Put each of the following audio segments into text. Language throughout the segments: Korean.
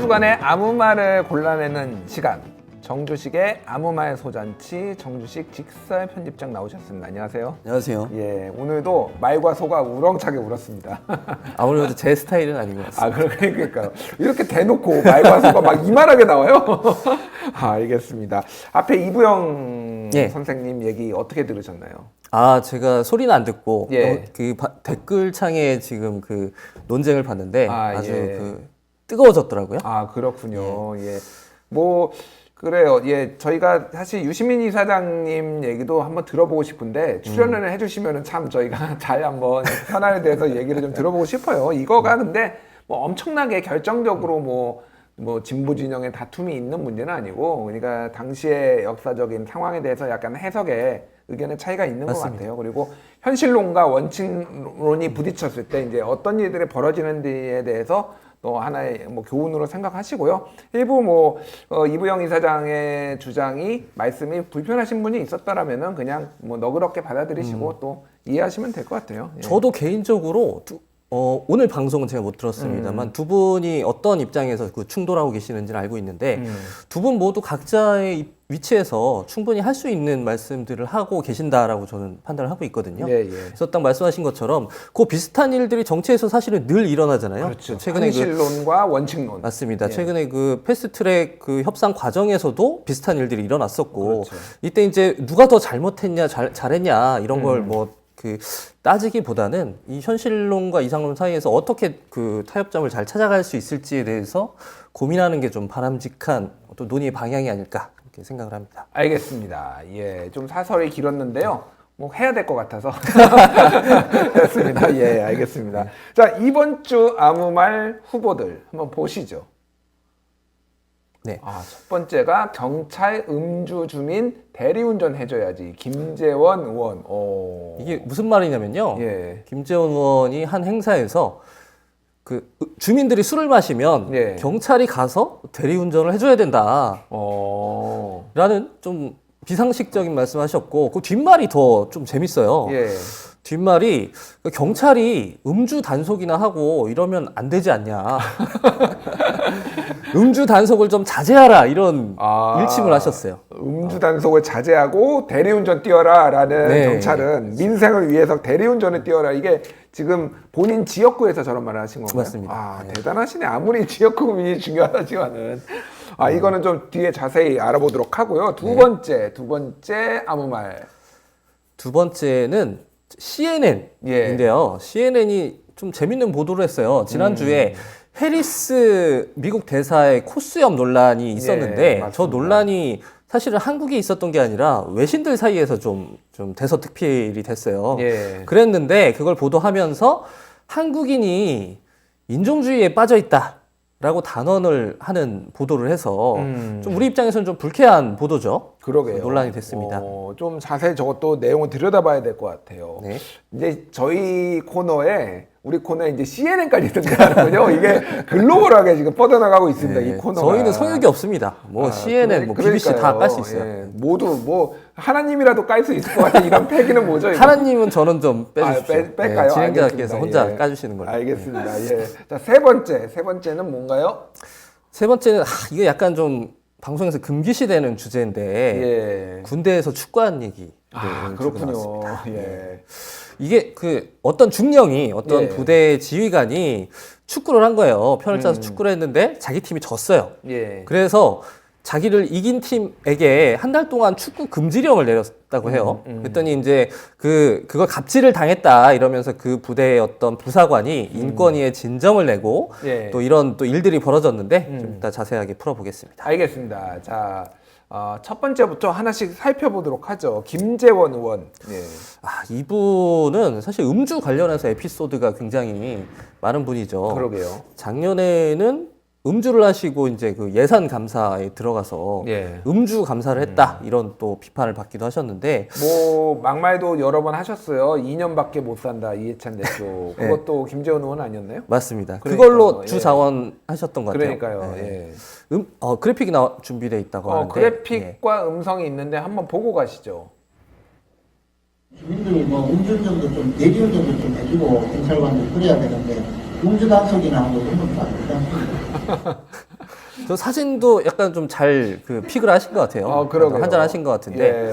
주간의 아무 말을 골라내는 시간, 정주식의 아무 말 소잔치, 정주식 직설 편집장 나오셨습니다. 안녕하세요. 안녕하세요. 예, 오늘도 말과 소가 우렁차게 울었습니다. 아무래도 제 스타일은 아닌 것 같습니다. 그러니까요. 이렇게 대놓고 말과 소가 막 이만하게 나와요? 알겠습니다. 앞에 이부영 예. 선생님 얘기 어떻게 들으셨나요? 제가 소리는 안 듣고 예. 댓글창에 지금 그 논쟁을 봤는데 아주 예. 뜨거워졌더라고요. 그렇군요. 예. 뭐 그래요. 예, 저희가 사실 유시민 이사장님 얘기도 한번 들어보고 싶은데 출연을 해주시면은 참 저희가 잘 한번 현안에 대해서 얘기를 좀 들어보고 싶어요. 이거가 근데 뭐 엄청나게 결정적으로 뭐 진보 진영의 다툼이 있는 문제는 아니고, 그러니까 당시의 역사적인 상황에 대해서 약간 해석에 의견의 차이가 있는 맞습니다. 것 같아요. 그리고 현실론과 원칙론이 부딪혔을 때 이제 어떤 일들이 벌어지는지에 대해서 또 하나의 뭐 교훈으로 생각하시고요. 일부 이부영 이사장의 주장이 말씀이 불편하신 분이 있었다라면은 그냥 뭐 너그럽게 받아들이시고 또 이해하시면 될 것 같아요. 예. 저도 개인적으로 오늘 방송은 제가 못 들었습니다만 두 분이 어떤 입장에서 그 충돌하고 계시는지는 알고 있는데 두 분 모두 각자의 위치에서 충분히 할 수 있는 말씀들을 하고 계신다라고 저는 판단을 하고 있거든요. 예. 그래서 딱 말씀하신 것처럼 그 비슷한 일들이 정치에서 사실은 늘 일어나잖아요. 그렇죠. 최근에 현실론과 원칙론. 맞습니다. 예. 최근에 그 패스트트랙 그 협상 과정에서도 비슷한 일들이 일어났었고, 그렇죠. 이때 이제 누가 더 잘못했냐, 잘했냐 이런 걸 따지기보다는 이 현실론과 이상론 사이에서 어떻게 그 타협점을 잘 찾아갈 수 있을지에 대해서 고민하는 게 좀 바람직한 어떤 논의의 방향이 아닐까 그렇게 생각을 합니다. 알겠습니다. 예, 좀 사설이 길었는데요. 뭐 해야 될 것 같아서 됐습니다. 예, 알겠습니다. 자, 이번 주 아무 말 후보들 한번 보시죠. 네. 첫 번째가 경찰 음주 주민 대리운전 해줘야지. 김재원 의원. 이게 무슨 말이냐면요. 예. 김재원 의원이 한 행사에서 그 주민들이 술을 마시면 예. 경찰이 가서 대리운전을 해줘야 된다. 라는 좀 비상식적인 말씀하셨고, 그 뒷말이 더 좀 재밌어요. 예. 뒷말이 경찰이 음주 단속이나 하고 이러면 안 되지 않냐. 음주 단속을 좀 자제하라 이런 일침을 하셨어요. 음주 단속을 자제하고 대리운전 뛰어라라는 네. 경찰은 민생을 위해서 대리운전을 뛰어라. 이게 지금 본인 지역구에서 저런 말을 하신 건가요? 맞습니다. 네. 대단하시네. 아무리 지역구 구민이 중요하지만은. 이거는 좀 뒤에 자세히 알아보도록 하고요. 두 번째 아무 말. 두 번째는 CNN인데요. CNN이 좀 재밌는 보도를 했어요. 지난주에 해리스 미국 대사의 코수염 논란이 있었는데, 맞습니다. 저 논란이 사실은 한국에 있었던 게 아니라 외신들 사이에서 좀 대서특필이 됐어요. 예. 그랬는데 그걸 보도하면서 한국인이 인종주의에 빠져 있다 라고 단언을 하는 보도를 해서 좀 우리 입장에서는 좀 불쾌한 보도죠. 그러게요. 논란이 됐습니다. 좀 자세히 저것도 내용을 들여다봐야 될 것 같아요. 네. 이제 우리 코너에 이제 CNN까지 등장하는군요. 이게 글로벌하게 지금 뻗어나가고 있습니다. 네. 이 코너가. 저희는 성역이 없습니다. CNN, BBC 다 깔 수 있어요. 예. 모두 하나님이라도 깔 수 있을 것 같은 이런 패기는 뭐죠? 이거? 하나님은 저는 좀 빼주십시오. 뺄까요? 진행자께서 알겠습니다. 혼자 예. 까주시는 걸로. 알겠습니다. 예. 자, 세 번째는 뭔가요? 세 번째는 이게 약간 좀 방송에서 금기시되는 주제인데 예. 군대에서 축구한 얘기. 그렇군요. 예. 이게 어떤 중령이 어떤 예. 부대 지휘관이 축구를 한 거예요. 편을 짜서 축구를 했는데 자기 팀이 졌어요. 예. 그래서 자기를 이긴 팀에게 한 달 동안 축구 금지령을 내렸다고 해요. 그랬더니 이제 그걸 갑질을 당했다 이러면서 그 부대의 어떤 부사관이 인권위에 진정을 내고 예. 또 이런 또 일들이 벌어졌는데 좀 이따 자세하게 풀어보겠습니다. 알겠습니다. 자, 첫 번째부터 하나씩 살펴보도록 하죠. 김재원 의원. 예. 이분은 사실 음주 관련해서 에피소드가 굉장히 많은 분이죠. 그러게요. 작년에는 음주를 하시고 이제 그 예산 감사에 들어가서 예. 음주 감사를 했다 이런 또 비판을 받기도 하셨는데 막말도 여러 번 하셨어요. 2년밖에 못 산다 이해찬 대표. 그것도 김재원 의원 아니었나요? 맞습니다. 그러니까요. 그걸로 예. 주 자원 하셨던 것 같아요. 그러니까요. 네. 예. 그래픽이 준비되어 있다고 하는데 그래픽과 음성이 있는데 한번 보고 가시죠. 주민들 음주운전도 좀 대리운전도 좀 해주고 경찰관들 그래야 되는데 음주 단속이나 하고 이런 것도 안 되지 않습니까? 저 사진도 약간 좀 잘 그 픽을 하신 것 같아요. 그러게요. 한잔 하신 것 같은데. 예.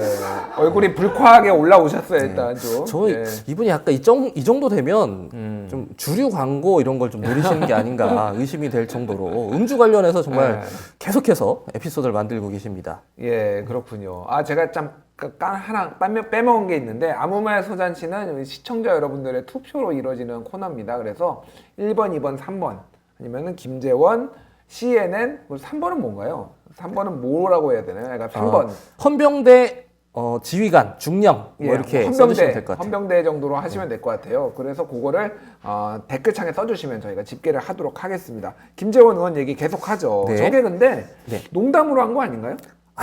얼굴이 불쾌하게 올라오셨어요, 일단 좀. 저 예. 이분이 약간 이 정도 되면 좀 주류 광고 이런 걸 좀 노리시는 게 아닌가 의심이 될 정도로 음주 관련해서 정말 계속해서 에피소드를 만들고 계십니다. 예, 그렇군요. 제가 참 하나 빼먹은 게 있는데, 아무 말 소잔치는 시청자 여러분들의 투표로 이루어지는 코너입니다. 그래서 1번, 2번, 3번 아니면은 김재원, CNN, 3번은 뭔가요? 3번은 뭐라고 해야 되나요? 그러니까 3번. 헌병대 지휘관, 중령 뭐 예, 이렇게 써주시면 될 것 같아요. 헌병대 정도로 하시면 될 것 같아요. 그래서 그거를 댓글창에 써주시면 저희가 집계를 하도록 하겠습니다. 김재원 의원 얘기 계속하죠. 네. 저게 근데 네. 농담으로 한 거 아닌가요?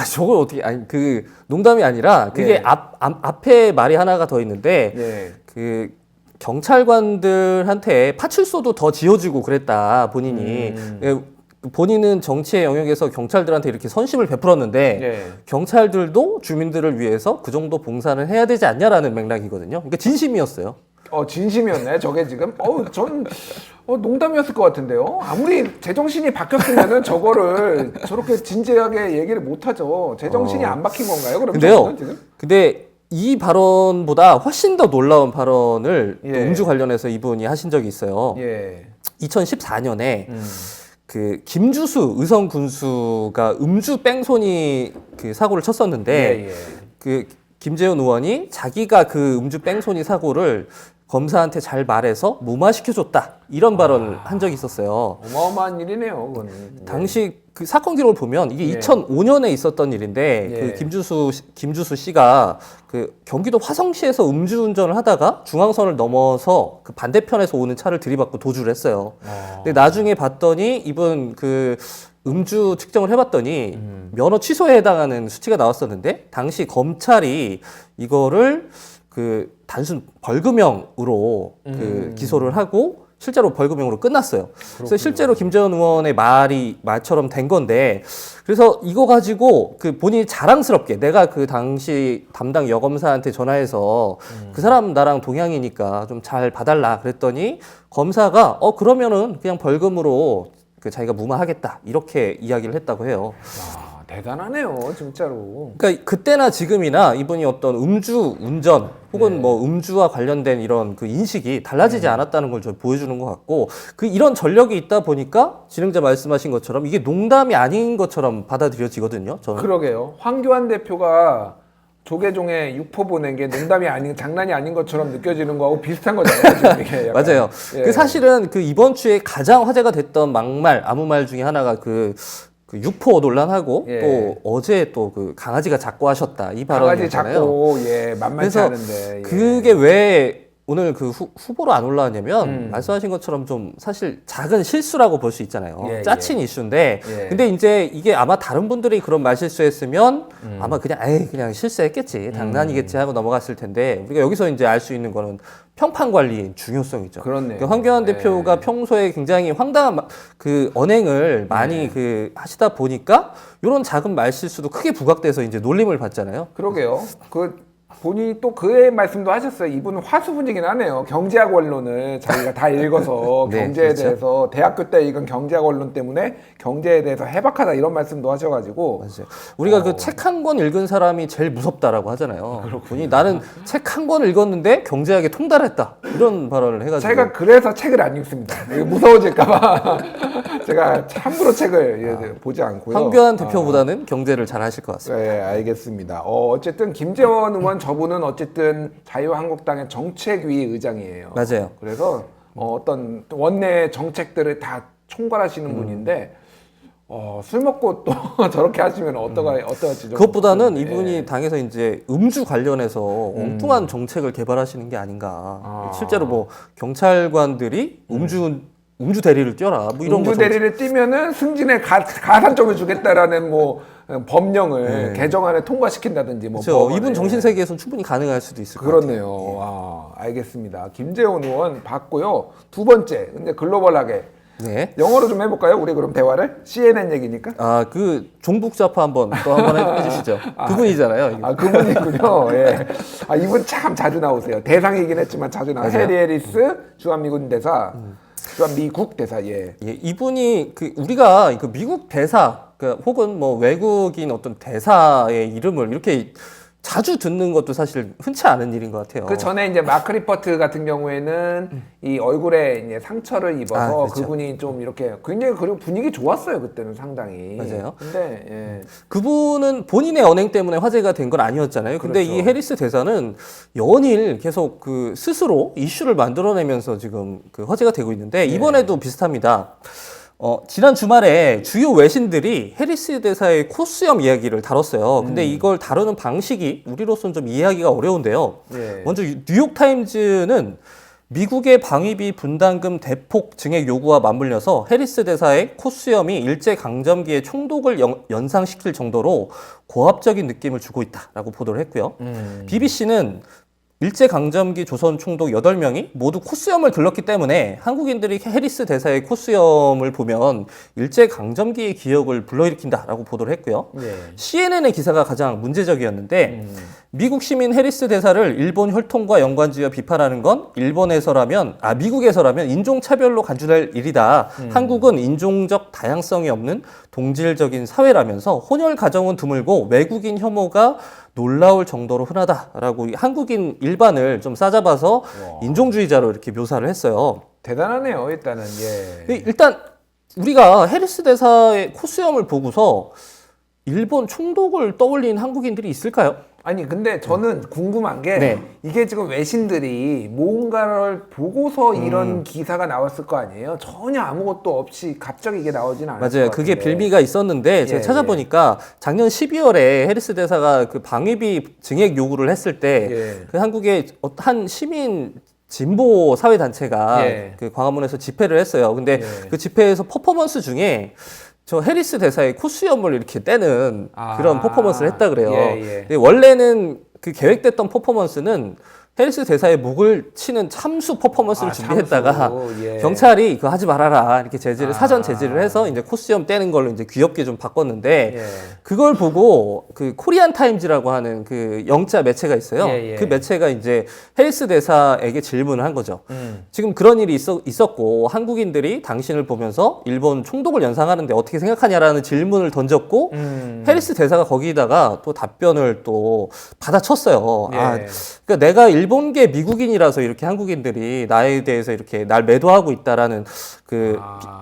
저걸 어떻게 그 농담이 아니라 그게 예. 앞에 말이 하나가 더 있는데 예. 그 경찰관들한테 파출소도 더 지어주고 그랬다 본인이. 본인은 정치의 영역에서 경찰들한테 이렇게 선심을 베풀었는데 예. 경찰들도 주민들을 위해서 그 정도 봉사를 해야 되지 않냐라는 맥락이거든요. 그러니까 진심이었어요. 진심이었네, 저게 지금. 전 농담이었을 것 같은데요. 아무리 제정신이 바뀌었으면은 저거를 저렇게 진지하게 얘기를 못 하죠. 제정신이 안 바뀐 건가요? 그럼 근데요. 저거는 지금? 근데 이 발언보다 훨씬 더 놀라운 발언을 또 예. 음주 관련해서 이분이 하신 적이 있어요. 예. 2014년에 그 김주수 의성 군수가 음주 뺑소니 그 사고를 쳤었는데 예. 그 김재원 의원이 자기가 그 음주 뺑소니 사고를 검사한테 잘 말해서 무마시켜줬다 이런 발언을 한 적이 있었어요. 어마어마한 일이네요, 그거는. 당시 그 사건 기록을 보면 이게 예. 2005년에 있었던 일인데 예. 그 김주수 씨가 그 경기도 화성시에서 음주운전을 하다가 중앙선을 넘어서 그 반대편에서 오는 차를 들이받고 도주를 했어요. 근데 나중에 봤더니 이분 그 음주 측정을 해봤더니 면허 취소에 해당하는 수치가 나왔었는데 당시 검찰이 이거를 그 단순 벌금형으로 그 기소를 하고 실제로 벌금형으로 끝났어요. 그래서 실제로 김재원 의원의 말처럼 된 건데, 그래서 이거 가지고 그 본인이 자랑스럽게 내가 그 당시 담당 여검사한테 전화해서 그 사람 나랑 동양이니까 좀 잘 봐달라 그랬더니 검사가 그러면은 그냥 벌금으로 그 자기가 무마하겠다 이렇게 이야기를 했다고 해요. 대단하네요, 진짜로. 그러니까 그때나 지금이나 이분이 어떤 음주 운전 혹은 뭐 음주와 관련된 이런 그 인식이 달라지지 않았다는 걸 좀 보여주는 것 같고, 그 이런 전력이 있다 보니까 진행자 말씀하신 것처럼 이게 농담이 아닌 것처럼 받아들여지거든요. 저는. 그러게요. 황교안 대표가 조계종에 육포 보낸 게 농담이 아닌, 장난이 아닌 것처럼 느껴지는 거하고 비슷한 거잖아요, 지금 이게. 약간. 맞아요. 예. 그 사실은 그 이번 주에 가장 화제가 됐던 막말, 아무 말 중에 하나가 그 육포 논란하고 예. 또 어제 또 그 강아지가 작고 하셨다 이 강아지 발언이었잖아요. 잡고 만만치 그래서 않은데. 예. 그게 왜 오늘 그 후보로 안 올라왔냐면 말씀하신 것처럼 좀 사실 작은 실수라고 볼 수 있잖아요. 예, 짜친 이슈인데 예. 근데 이제 이게 아마 다른 분들이 그런 말 실수했으면 아마 그냥 실수했겠지 장난이겠지 하고 넘어갔을 텐데 우리가 여기서 이제 알 수 있는 거는 평판 관리의 중요성이죠. 그렇네요. 그러니까 황교안 예. 대표가 평소에 굉장히 황당한 그 언행을 많이 그 하시다 보니까 이런 작은 말 실수도 크게 부각돼서 이제 놀림을 받잖아요. 그러게요. 본인이 또 그의 말씀도 하셨어요. 이분은 화수분이긴 하네요. 경제학 원론을 자기가 다 읽어서 네, 경제에 그렇죠. 대해서 대학교 때 읽은 경제학 원론 때문에 경제에 대해서 해박하다 이런 말씀도 하셔가지고. 맞아요. 우리가 그 책 한 권 읽은 사람이 제일 무섭다라고 하잖아요. 본인이 나는 책 한 권 읽었는데 경제학에 통달했다 이런 발언을 해가지고. 제가 그래서 책을 안 읽습니다. 이거 무서워질까봐 제가 함부로 책을 보지 않고요. 황교안 대표보다는 경제를 잘 하실 것 같습니다. 네, 알겠습니다. 어쨌든 김재원 의원 저분은 어쨌든 자유한국당의 정책위 의장이에요. 맞아요. 그래서 어떤 원내 정책들을 다 총괄하시는 분인데 술 먹고 또 저렇게 하시면 어떠할지 좀. 그것보다는 예. 이분이 당에서 이제 음주 관련해서 엉뚱한 정책을 개발하시는 게 아닌가. 실제로 뭐 경찰관들이 음주 대리를 뛰어라. 뭐 이런 음주 거 대리를 뛰면은 승진에 가산점을 주겠다라는 뭐 법령을 개정안에 통과시킨다든지 뭐. 그렇죠. 법안에. 이분 정신 세계에서는 충분히 가능할 수도 있을 것 같아요. 그렇네요. 알겠습니다. 김재원 의원 봤고요. 두 번째, 근데 글로벌하게 네. 영어로 좀 해볼까요? 우리 그럼 대화를 CNN 얘기니까. 그 종북좌파 한번 해주시죠. 그분이잖아요. 이거. 그분이군요. 예. 이분 참 자주 나오세요. 대상이긴 했지만 자주 나와요. 맞아요. 해리 해리스 주한미군 대사. 그러니까 미국 대사 예. 예, 이분이 우리가 그 미국 대사 혹은 뭐 외국인 어떤 대사의 이름을 이렇게 자주 듣는 것도 사실 흔치 않은 일인 것 같아요. 그 전에 이제 마크 리퍼트 같은 경우에는 이 얼굴에 이제 상처를 입어서 그렇죠. 그분이 좀 이렇게 굉장히 그리고 분위기 좋았어요 그때는 상당히. 맞아요. 근데 예. 그분은 본인의 언행 때문에 화제가 된 건 아니었잖아요. 근데 그렇죠. 이 해리스 대사는 연일 계속 그 스스로 이슈를 만들어내면서 지금 그 화제가 되고 있는데 이번에도 비슷합니다. 지난 주말에 주요 외신들이 해리스 대사의 코수염 이야기를 다뤘어요. 근데 이걸 다루는 방식이 우리로서는 좀 이해하기가 어려운데요. 예. 먼저 뉴욕타임즈는 미국의 방위비 분담금 대폭 증액 요구와 맞물려서 해리스 대사의 코수염이 일제강점기의 총독을 연상시킬 정도로 고압적인 느낌을 주고 있다라고 보도를 했고요. BBC는 일제강점기 조선 총독 8명이 모두 코수염을 길렀기 때문에 한국인들이 해리스 대사의 코수염을 보면 일제강점기의 기억을 불러일으킨다라고 보도를 했고요. 예. CNN의 기사가 가장 문제적이었는데 미국 시민 해리스 대사를 일본 혈통과 연관지어 비판하는 건 미국에서라면 인종차별로 간주될 일이다. 한국은 인종적 다양성이 없는 동질적인 사회라면서 혼혈 가정은 드물고 외국인 혐오가 놀라울 정도로 흔하다라고 한국인 일반을 좀 싸잡아서 인종주의자로 이렇게 묘사를 했어요. 대단하네요 일단은 예. 일단 우리가 해리스 대사의 코수염을 보고서 일본 총독을 떠올린 한국인들이 있을까요? 아니 근데 저는 궁금한 게 네. 이게 지금 외신들이 뭔가를 보고서 이런 기사가 나왔을 거 아니에요? 전혀 아무것도 없이 갑자기 이게 나오진 않았을 맞아요. 것 그게 같은데. 빌미가 있었는데 제가 예, 찾아보니까 작년 12월에 해리스 대사가 그 방위비 증액 요구를 했을 때 예. 그 한국의 한 시민 진보 사회 단체가 예. 그 광화문에서 집회를 했어요. 근데 예. 그 집회에서 퍼포먼스 중에 저 해리스 대사의 코수염을 이렇게 떼는 그런 퍼포먼스를 했다 그래요. 예, 예. 근데 원래는 그 계획됐던 퍼포먼스는 해리스 대사의 목을 치는 참수 퍼포먼스를 준비했다가 참수. 예. 경찰이 그거 하지 말아라 이렇게 사전 제지를 해서 이제 코수염 떼는 걸로 이제 귀엽게 좀 바꿨는데 예. 그걸 보고 그 코리안 타임즈라고 하는 그 영자 매체가 있어요. 예, 예. 그 매체가 이제 해리스 대사에게 질문을 한 거죠. 지금 그런 일이 있었고 한국인들이 당신을 보면서 일본 총독을 연상하는데 어떻게 생각하냐라는 질문을 던졌고 해리스 대사가 거기다가 또 답변을 또 받아쳤어요. 예. 그러니까 내가 일본계 미국인이라서 이렇게 한국인들이 나에 대해서 이렇게 날 매도하고 있다라는 그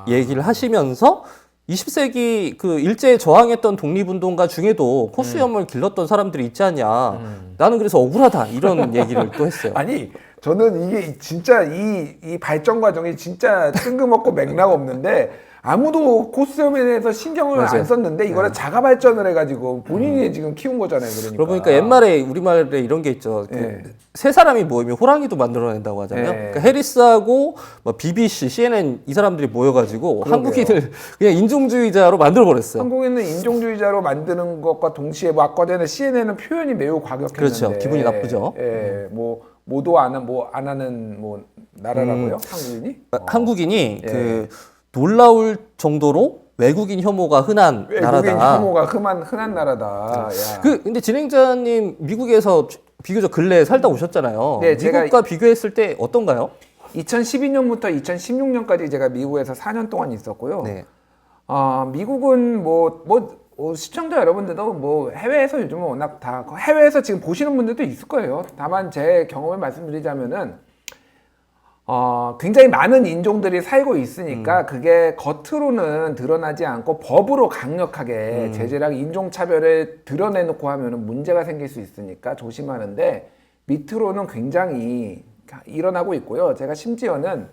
얘기를 하시면서 20세기 그 일제에 저항했던 독립운동가 중에도 코수염을 길렀던 사람들이 있지 않냐. 나는 그래서 억울하다. 이런 얘기를 또 했어요. 아니 저는 이게 진짜 이 발전 과정이 진짜 뜬금없고 맥락 없는데 아무도 코수염에 대해서 신경을 맞아요. 안 썼는데 이거를 자가 발전을 해가지고 본인이 지금 키운 거잖아요. 그러니까. 그러고 보니까 옛말에 우리말에 이런 게 있죠. 예. 세 사람이 모이면 호랑이도 만들어낸다고 하잖아요. 예. 그러니까 해리스하고 뭐 BBC, CNN 이 사람들이 모여가지고 한국인을 그냥 인종주의자로 만들어버렸어요. 한국인은 인종주의자로 만드는 것과 동시에 뭐 아까 전에 CNN은 표현이 매우 과격했는데 그렇죠. 기분이 나쁘죠. 예, 뭐 모두 안 하는 뭐 나라라고요? 한국인이? 한국인이 예. 그 놀라울 정도로 외국인 혐오가 흔한 외국인 나라다. 혐오가 흔한 나라다. 야. 근데 진행자님 미국에서 비교적 근래에 살다 오셨잖아요. 네, 제가 미국과 비교했을 때 어떤가요? 2012년부터 2016년까지 제가 미국에서 4년 동안 있었고요. 네. 미국은 시청자 여러분들도 뭐 해외에서 요즘은 워낙 다 해외에서 지금 보시는 분들도 있을 거예요. 다만 제 경험을 말씀드리자면은 굉장히 많은 인종들이 살고 있으니까 그게 겉으로는 드러나지 않고 법으로 강력하게 제재를 하고 인종차별을 드러내놓고 하면은 문제가 생길 수 있으니까 조심하는데 밑으로는 굉장히 일어나고 있고요. 제가 심지어는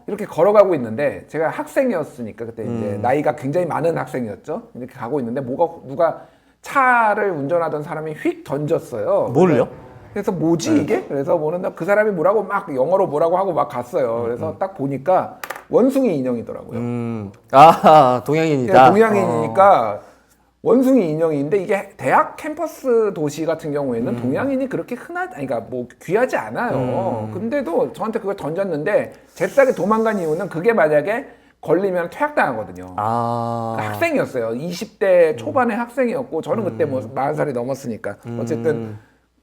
이렇게 걸어가고 있는데 제가 학생이었으니까 그때 이제 나이가 굉장히 많은 학생이었죠. 이렇게 가고 있는데 누가 차를 운전하던 사람이 휙 던졌어요. 뭘요? 그래서 뭐지 이게? 그래서 보는데 그 사람이 뭐라고 막 영어로 뭐라고 하고 막 갔어요. 그래서 딱 보니까 원숭이 인형이더라고요. 동양인이다. 동양인이니까 원숭이 인형인데 이게 대학 캠퍼스 도시 같은 경우에는 동양인이 그렇게 그러니까 뭐 귀하지 않아요. 근데도 저한테 그걸 던졌는데 잽싸게 도망간 이유는 그게 만약에 걸리면 퇴학당하거든요. 학생이었어요. 20대 초반의 학생이었고 저는 그때 뭐 40살이 넘었으니까 어쨌든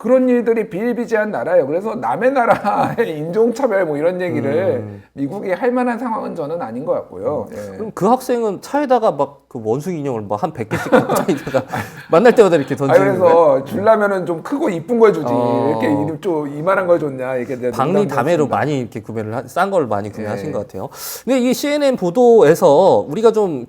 그런 일들이 비일비재한 나라예요. 그래서 남의 나라의 인종차별 뭐 이런 얘기를 미국이 할 만한 상황은 저는 아닌 것 같고요. 예. 그럼 그 학생은 차에다가 막 그 원숭이 인형을 막 한 100개씩 갖고 다니다가 만날 때마다 이렇게 던지는 거예요? 그래서 주려면은 좀 크고 이쁜 걸 주지. 이렇게 좀 이만한 걸 줬냐. 이렇게 박리 다매로 많이 이렇게 구매를 싼 걸 많이 구매하신 것 같아요. 근데 이 CNN 보도에서 우리가 좀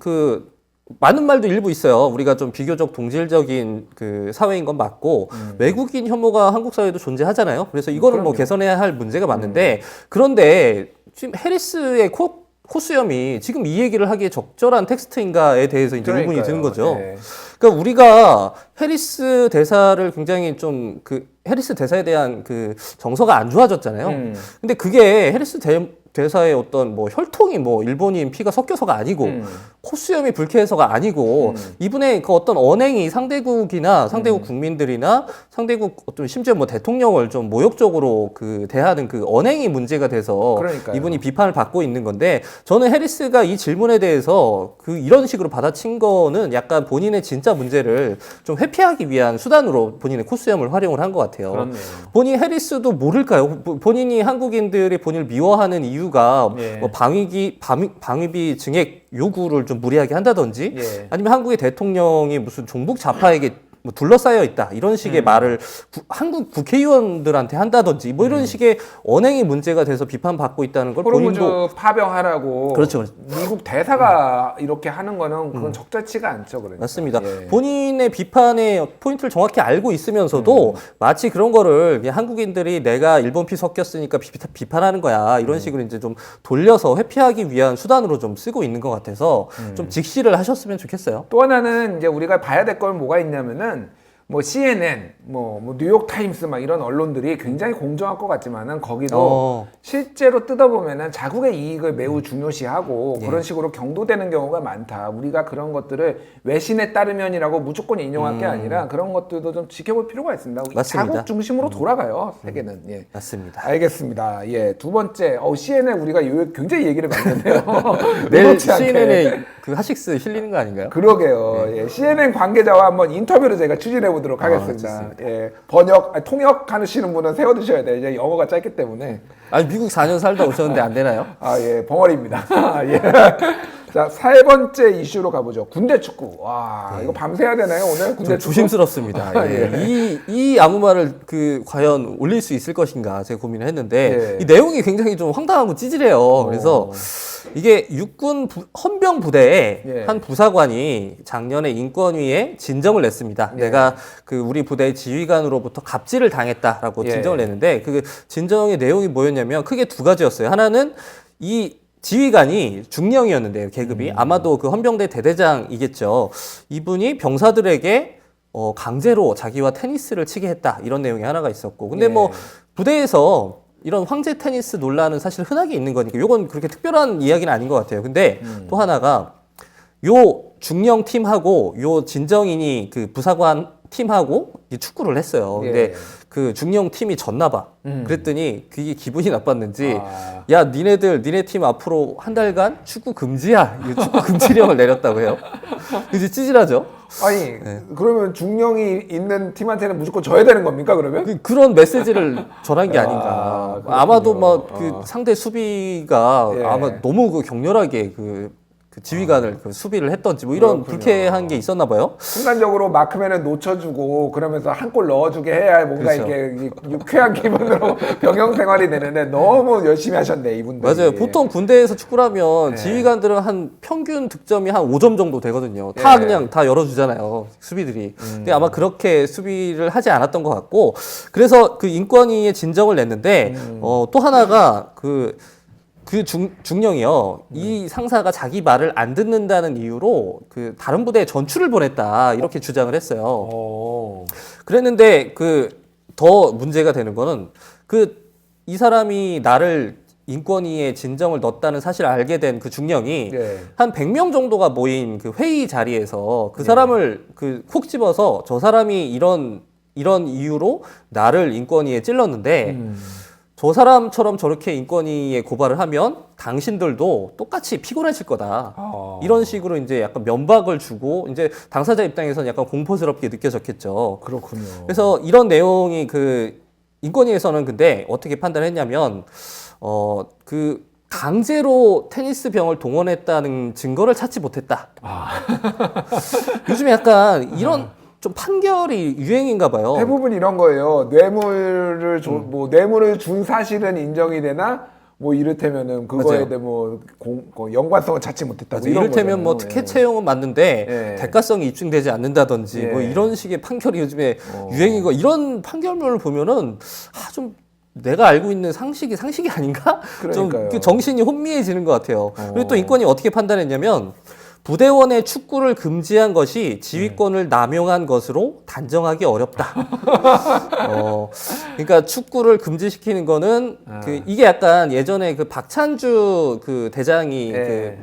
많은 말도 일부 있어요. 우리가 좀 비교적 동질적인 그 사회인 건 맞고 외국인 혐오가 한국 사회에도 존재하잖아요. 그래서 이거는 뭐 개선해야 할 문제가 맞는데 그런데 지금 해리스의 코수염이 지금 이 얘기를 하기에 적절한 텍스트인가에 대해서 이제 의문이 드는 거죠. 네. 그러니까 우리가 해리스 대사를 굉장히 좀 해리스 대사에 대한 그 정서가 안 좋아졌잖아요. 근데 그게 해리스 대사의 어떤 뭐 혈통이 뭐 일본인 피가 섞여서가 아니고 코수염이 불쾌해서가 아니고 이분의 그 어떤 언행이 상대국이나 상대국 국민들이나 상대국 어떤 심지어 뭐 대통령을 좀 모욕적으로 대하는 그 언행이 문제가 돼서 그러니까요. 이분이 비판을 받고 있는 건데 저는 해리스가 이 질문에 대해서 이런 식으로 받아친 거는 약간 본인의 진짜 문제를 좀 회피하기 위한 수단으로 본인의 코수염을 활용을 한 것 같아요. 그렇네요. 본인 해리스도 모를까요? 본인이 한국인들이 본인을 미워하는 이유가 예. 뭐 방위비 증액 요구를 좀 무리하게 한다든지 예. 아니면 한국의 대통령이 무슨 종북 좌파에게 뭐 둘러싸여 있다 이런 식의 말을 한국 국회의원들한테 한다든지 뭐 이런 식의 언행이 문제가 돼서 비판받고 있다는 걸 호르무즈 본인도 파병하라고 그렇죠. 미국 대사가 이렇게 하는 거는 그건 적절치가 않죠. 그러니까. 맞습니다. 예. 본인의 비판의 포인트를 정확히 알고 있으면서도 마치 그런 거를 그냥 한국인들이 내가 일본 피 섞였으니까 비판하는 거야 이런 식으로 이제 좀 돌려서 회피하기 위한 수단으로 좀 쓰고 있는 것 같아서 좀 직시를 하셨으면 좋겠어요. 또 하나는 이제 우리가 봐야 될 건 뭐가 있냐면은 뭐 CNN, 뭐 뉴욕 타임스 막 이런 언론들이 굉장히 공정할 것 같지만은 거기도 실제로 뜯어보면은 자국의 이익을 매우 중요시하고 그런 식으로 경도되는 경우가 많다. 우리가 그런 것들을 외신에 따르면이라고 무조건 인용할 게 아니라 그런 것들도 좀 지켜볼 필요가 있습니다. 맞습니다. 자국 중심으로 돌아가요, 세계는. 예. 맞습니다. 알겠습니다. 예, 두 번째, CNN 우리가 굉장히 얘기를 많이 했네요. 내일 의도치 않게. CNN에 그 하식스 실리는 거 아닌가요? 그러게요. 예, CNN 관계자와 한번 인터뷰를 제가 추진해 보도록 하겠습니다. 예, 통역 하시는 분은 세워두셔야 돼요. 이제 영어가 짧기 때문에. 아니 미국 4년 살다 오셨는데 안 되나요? 예, 벙어리입니다. 예. 자, 세 번째 이슈로 가보죠. 군대 축구. 와, 이거 밤새야 되나요, 오늘? 군대 좀 축구? 조심스럽습니다. 예. 이 아무 말을 과연 올릴 수 있을 것인가 제가 고민을 했는데 예. 이 내용이 굉장히 좀 황당하고 찌질해요. 그래서 이게 육군 헌병 부대에 예. 한 부사관이 작년에 인권위에 진정을 냈습니다. 예. 내가 우리 부대 지휘관으로부터 갑질을 당했다라고 예. 진정을 냈는데 그 진정의 내용이 뭐였냐면 크게 두 가지였어요. 하나는 이 지휘관이 중령이었는데요, 계급이. 아마도 그 헌병대 대대장이겠죠. 이분이 병사들에게 강제로 자기와 테니스를 치게 했다. 이런 내용이 하나가 있었고. 근데 예. 뭐 부대에서 이런 황제 테니스 논란은 사실 흔하게 있는 거니까 이건 그렇게 특별한 이야기는 아닌 것 같아요. 근데 또 하나가 요 중령 팀하고 요 진정인이 그 부사관 팀하고 축구를 했어요. 근데 예. 그 중령 팀이 졌나 봐. 그랬더니 그게 기분이 나빴는지 아. 야 니네 팀 앞으로 한 달간 축구 금지야. 이거 축구 금지령을 내렸다고 해요. 이제 찌질하죠. 아니, 그러면 중령이 있는 팀한테는 무조건 져야 되는 겁니까, 그러면? 그런 메시지를 전한 게 아닌가. 그렇군요. 아마도 뭐 그 상대 수비가 예. 아마 너무 격렬하게 그 지휘관을 수비를 했던지 뭐 이런 그렇군요. 불쾌한 게 있었나 봐요. 순간적으로 마크맨을 놓쳐주고 그러면서 한 골 넣어주게 해야 뭔가 그렇죠. 이게 유쾌한 기분으로 병영 생활이 되는데 너무 열심히 하셨네, 이분들. 맞아요. 보통 군대에서 축구라면 예. 지휘관들은 한 평균 득점이 한 5점 정도 되거든요. 다 예. 그냥 다 열어주잖아요. 수비들이. 근데 아마 그렇게 수비를 하지 않았던 것 같고 그래서 그 인권위에 진정을 냈는데 또 하나가 중령이요. 이 상사가 자기 말을 안 듣는다는 이유로 다른 부대에 전출을 보냈다. 이렇게 주장을 했어요. 그랬는데 더 문제가 되는 거는 이 사람이 나를 인권위에 진정을 넣었다는 사실을 알게 된 그 중령이 예. 한 100명 정도가 모인 그 회의 자리에서 그 사람을 콕 집어서 저 사람이 이런 이유로 나를 인권위에 찔렀는데 저 사람처럼 저렇게 인권위에 고발을 하면 당신들도 똑같이 피곤해질 거다. 이런 식으로 이제 약간 면박을 주고 이제 당사자 입장에서는 약간 공포스럽게 느껴졌겠죠. 그렇군요. 그래서 이런 내용이 그 인권위에서는 근데 어떻게 판단했냐면 그 강제로 테니스 병을 동원했다는 증거를 찾지 못했다. 요즘에 약간 이런 좀 판결이 유행인가 봐요. 대부분 이런 거예요. 뇌물을 준 사실은 인정이 되나? 뭐 이를테면은 그거에 맞아요. 대해 뭐 연관성을 찾지 못했다. 맞아. 이를테면 뭐 특혜 채용은 맞는데 예. 대가성이 입증되지 않는다든지 예. 뭐 이런 식의 판결이 요즘에 유행이고 이런 판결문을 보면은 좀 내가 알고 있는 상식이 아닌가? 좀 그러니까요. 그 정신이 혼미해지는 것 같아요. 그리고 또 인권이 어떻게 판단했냐면 부대원의 축구를 금지한 것이 지휘권을 남용한 것으로 단정하기 어렵다. 그러니까 축구를 금지시키는 거는 이게 약간 예전에 그 박찬주 그 대장이 예.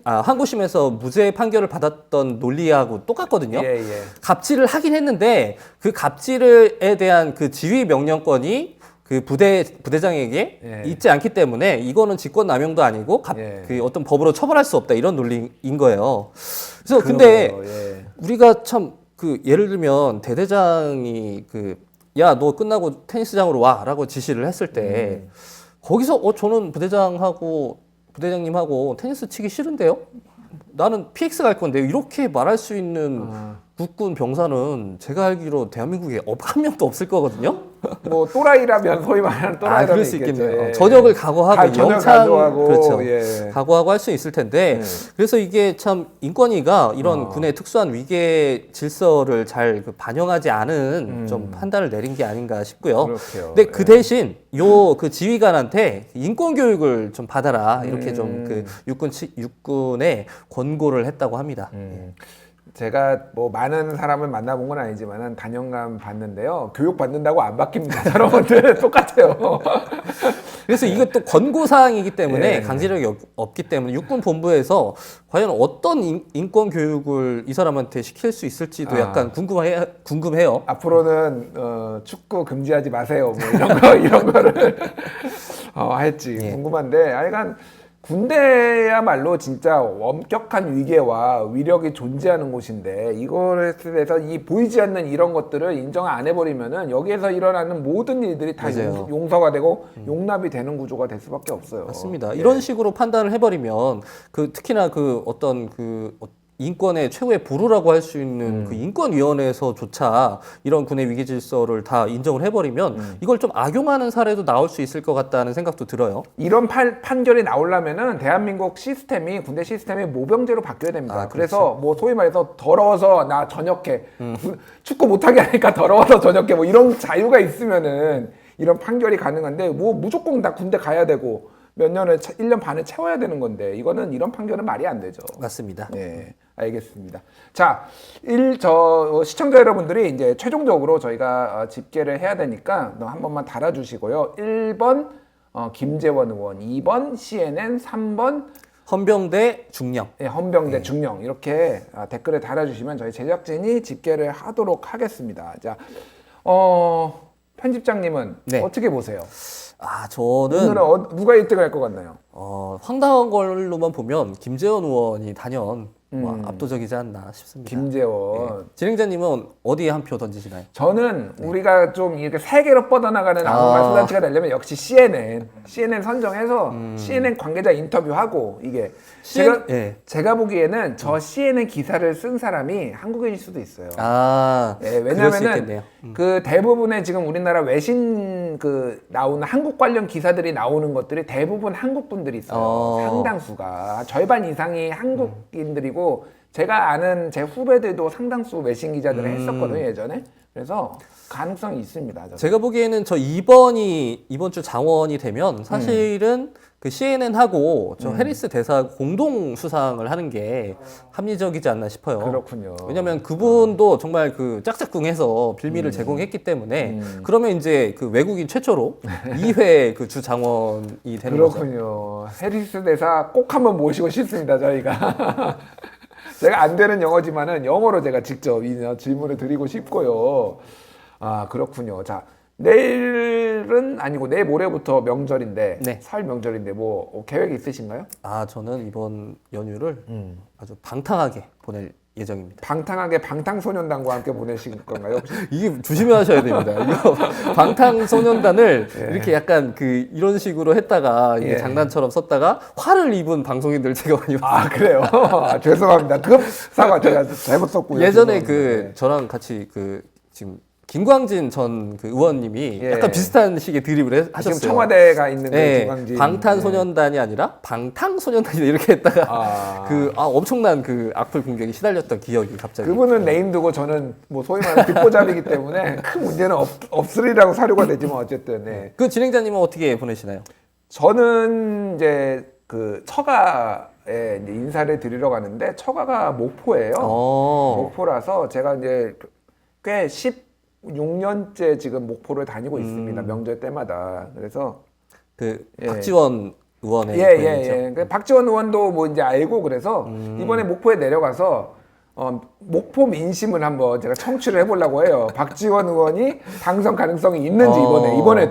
항고심에서 무죄 판결을 받았던 논리하고 똑같거든요. 예. 갑질을 하긴 했는데 그 갑질에 대한 그 지휘 명령권이 그 부대장에게 예. 있지 않기 때문에 이거는 직권 남용도 아니고 예. 그 어떤 법으로 처벌할 수 없다 이런 논리인 거예요. 그래서 근데 우리가 참 그 예를 들면 대대장이 그 야 너 끝나고 테니스장으로 와라고 지시를 했을 때 거기서 저는 부대장님하고 테니스 치기 싫은데요. 나는 PX 갈 건데 이렇게 말할 수 있는 국군 병사는 제가 알기로 대한민국에 한 명도 없을 거거든요. 뭐 또라이라면 소위 말하는 또라이라면 그럴 수 있겠죠. 있겠네요. 예. 전역을 각오하고 전역 영창 각오하고, 그렇죠. 예. 각오하고 할 수 있을 텐데 그래서 이게 참 인권위가 이런 군의 특수한 위계 질서를 잘 반영하지 않은 좀 판단을 내린 게 아닌가 싶고요. 그렇게요. 근데 그 대신 그 지휘관한테 인권 교육을 좀 받아라 이렇게 좀 그 육군에 권고를 했다고 합니다. 제가 뭐 많은 사람을 만나본 건 아니지만 단연간 봤는데요. 교육 받는다고 안 바뀝니다. 여러분들 똑같아요. 그래서 이게 또 권고사항이기 때문에 예. 강제력이 없기 때문에 육군 본부에서 과연 어떤 인권 교육을 이 사람한테 시킬 수 있을지도 약간 궁금해요. 앞으로는 축구 금지하지 마세요. 뭐 이런 거를 할지 예. 궁금한데, 하여간 군대야말로 진짜 엄격한 위계와 위력이 존재하는 곳인데 이거에 대해서 이 보이지 않는 이런 것들을 인정 안 해버리면은 여기에서 일어나는 모든 일들이 다 맞아요. 용서가 되고 용납이 되는 구조가 될 수밖에 없어요. 맞습니다. 예. 이런 식으로 판단을 해버리면 특히나 인권의 최고의 보루라고 할 수 있는 그 인권위원회에서조차 이런 군의 위계 질서를 다 인정을 해버리면 이걸 좀 악용하는 사례도 나올 수 있을 것 같다는 생각도 들어요. 이런 판결이 나오려면은 대한민국 시스템이 군대 시스템이 모병제로 바뀌어야 됩니다. 그래서 뭐 소위 말해서 더러워서 나 전역해 축구 못하게 하니까 더러워서 전역해 뭐 이런 자유가 있으면은 이런 판결이 가능한데 뭐 무조건 다 군대 가야 되고 몇 년을 1년 반을 채워야 되는 건데 이거는 이런 판결은 말이 안 되죠. 맞습니다. 네, 알겠습니다. 자, 시청자 여러분들이 이제 최종적으로 저희가 집계를 해야 되니까 한 번만 달아주시고요. 1번 김재원 의원, 2번 CNN, 3번 헌병대 중령. 네, 헌병대 중령 이렇게 댓글에 달아주시면 저희 제작진이 집계를 하도록 하겠습니다. 자, 편집장님은 네. 어떻게 보세요? 저는 오늘은 누가 1등을 할 것 같나요? 황당한 걸로만 보면 김재원 의원이 단연 압도적이지 않나 싶습니다. 김재원. 진행자님은 어디에 한 표 던지시나요? 저는 우리가 좀 이렇게 세계로 뻗어나가는 아무말 수단치가 되려면 역시 CNN 선정해서 CNN 관계자 인터뷰하고 이게 제가 보기에는 저 CNN 기사를 쓴 사람이 한국인일 수도 있어요. 그럴 수 왜냐면은 있겠네요. 그 대부분의 지금 우리나라 외신 나오는 한국 관련 기사들이 나오는 것들이 대부분 한국 분들이 있어요. 상당수가 절반 이상이 한국인들이고 제가 아는 제 후배들도 상당수 외신 기자들을 했었거든요 예전에. 그래서 가능성이 있습니다. 제가 보기에는 저 2번이 이번 주 장원이 되면 사실은 그 CNN하고 저 해리스 대사 공동 수상을 하는 게 합리적이지 않나 싶어요. 그렇군요. 왜냐면 그분도 정말 그 짝짝꿍해서 빌미를 제공했기 때문에 그러면 이제 그 외국인 최초로 2회 그 주 장원이 되는 거죠. 그렇군요. 해리스 대사 꼭 한번 모시고 싶습니다 저희가. 제가 안 되는 영어지만은 영어로 제가 직접 이 질문을 드리고 싶고요. 그렇군요. 자, 내일은 아니고 내일 모레부터 명절인데 네. 설 명절인데 뭐 계획 있으신가요? 저는 이번 연휴를 아주 방탕하게 보낼 예정입니다. 방탕하게 방탄소년단과 함께 보내실 건가요? 이게 조심하셔야 됩니다. 이거 방탄소년단을 이렇게 약간 이런 식으로 했다가 이게 예. 장난처럼 썼다가 화를 입은 방송인들 제가 많이 봤어요. 아 그래요? 죄송합니다. 급 사과 제가 잘못 썼고요. 예전에 죄송합니다. 저랑 같이 지금 김광진 전 의원님이 예. 약간 비슷한 식의 드립을 하셨어요. 지금 청와대가 있는 네, 김광진 방탄소년단이 아니라 방탕소년단이 이렇게 했다가 아. 엄청난 악플 공격이 시달렸던 기억이 갑자기. 그분은 네임 두고 저는 뭐 소위 말하는 뒷보잡이기 때문에 큰 문제는 없으리라고 사료가 되지만 어쨌든 네. 그 진행자님은 어떻게 보내시나요? 저는 이제 그 처가에 이제 인사를 드리러 가는데 처가가 목포예요. 목포라서 제가 이제 꽤 16년째 지금 목포를 다니고 있습니다. 명절 때마다. 그래서 예. 박지원 의원의 예. 그 박지원 의원도 뭐 이제 알고 그래서 이번에 목포에 내려가서 목포 민심을 한번 제가 청취를 해보려고 해요. 박지원 의원이 당선 가능성이 있는지 이번에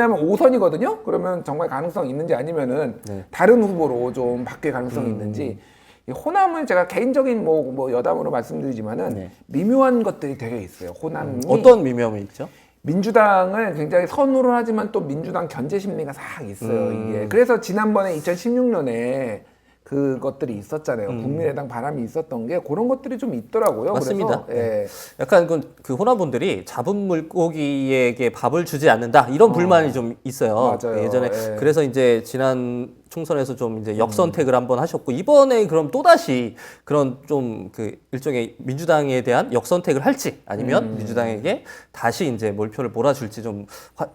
하면 5선이거든요. 그러면 정말 가능성 있는지 아니면은 다른 후보로 좀 바뀔 가능성이 있는지. 이 호남은 제가 개인적인 뭐 여담으로 말씀드리지만은 미묘한 것들이 되게 있어요. 호남이 어떤 미묘함이 있죠? 민주당을 굉장히 선호를 하지만 또 민주당 견제 심리가 싹 있어요. 이게 그래서 지난번에 2016년에 그것들이 있었잖아요. 국민의당 바람이 있었던 게 그런 것들이 좀 있더라고요. 맞습니다. 그래서 예. 약간 그 호남분들이 잡은 물고기에게 밥을 주지 않는다 이런 불만이 좀 있어요. 맞아요. 예전에 예. 그래서 이제 지난 총선에서 좀 이제 역선택을 한번 하셨고 이번에 그럼 또 다시 그런 좀 일종의 민주당에 대한 역선택을 할지 아니면 민주당에게 다시 이제 몰표를 몰아줄지 좀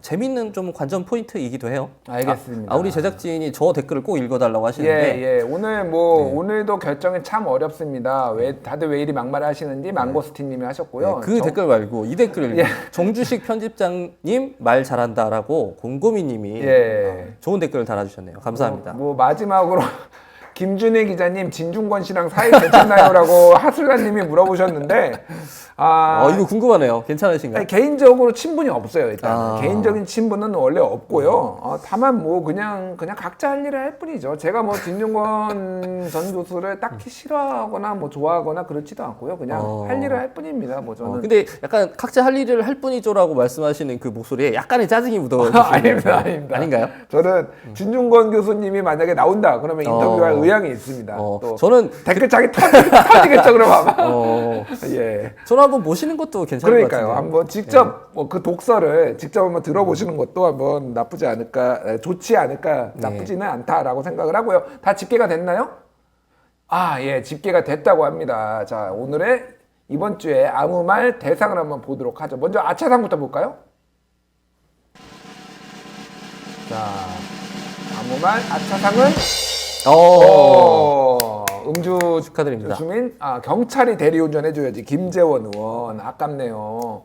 재밌는 좀 관전 포인트이기도 해요. 알겠습니다. 우리 제작진이 저 댓글을 꼭 읽어달라고 하시는데 예. 오늘 오늘도 결정이 참 어렵습니다. 다들 왜 이리 막말을 하시는지 망고스틴님이 하셨고요. 그 댓글 말고 이 댓글을 정주식 편집장님 말 잘한다라고 곰곰이님이 좋은 댓글을 달아주셨네요. 감사합니다. 뭐 마지막으로 김준혜 기자님 진중권 씨랑 사이 괜찮나요라고 하슬라님이 물어보셨는데 이거 궁금하네요. 괜찮으신가요? 아니, 개인적으로 친분이 없어요. 일단 개인적인 친분은 원래 없고요. 다만 뭐 그냥 각자 할 일을 할 뿐이죠. 제가 뭐 진중권 전 교수를 딱히 싫어하거나 뭐 좋아하거나 그렇지도 않고요. 그냥 할 일을 할 뿐입니다. 뭐 저는 근데 약간 각자 할 일을 할 뿐이죠라고 말씀하시는 그 목소리에 약간의 짜증이 묻어있는 아닙니다. 아닌가요? 저는 진중권 교수님이 만약에 나온다 그러면 인터뷰할 의향이 있습니다. 또 저는 댓글창이 터지겠죠 그럼 아마. 예. 저는 한번 모시는 것도 괜찮을 것 그러니까요. 같은데. 한번 직접 그 독서를 직접 한번 들어보시는 것도 한번 나쁘지 않을까, 좋지 않을까, 나쁘지는 않다라고 생각을 하고요. 다 집계가 됐나요? 예, 집계가 됐다고 합니다. 자, 오늘의 이번 주에 아무 말 대상을 한번 보도록 하죠. 먼저 아차상부터 볼까요? 자, 아무 말 아차상은 음주 축하드립니다. 주민 경찰이 대리운전 해줘야지. 김재원 의원 아깝네요.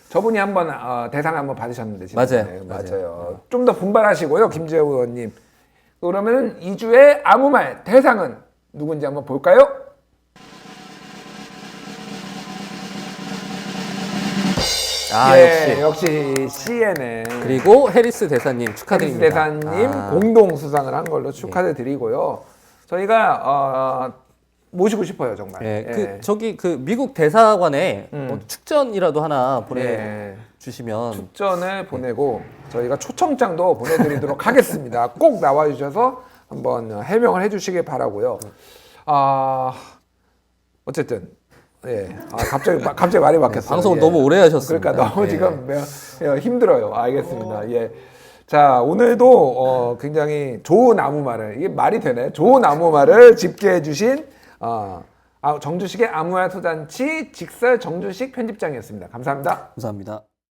저분이 한번 대상 한번 받으셨는데 맞아요. 좀 더 분발하시고요, 김재원 의원님. 그러면 2주의 아무 말 대상은 누군지 한번 볼까요? 역시 CNN 그리고 해리스 대사님 축하드립니다. 해리스 대사님 공동 수상을 한 걸로 축하드리고요. 저희가 모시고 싶어요 정말. 미국 대사관에 축전이라도 하나 보내주시면 축전을 보내고 저희가 초청장도 보내드리도록 하겠습니다. 꼭 나와주셔서 한번 해명을 해주시길 바라고요. 어쨌든 갑자기 말이 막혔어요. 방송을 너무 오래 하셨습니다. 그러니까 너무 지금 힘들어요. 알겠습니다. 자, 오늘도 굉장히 좋은 아무 말을, 이게 말이 되네. 좋은 아무 말을 집계해 주신 정주식의 아무말 소잔치 직설 정주식 편집장이었습니다. 감사합니다. 감사합니다.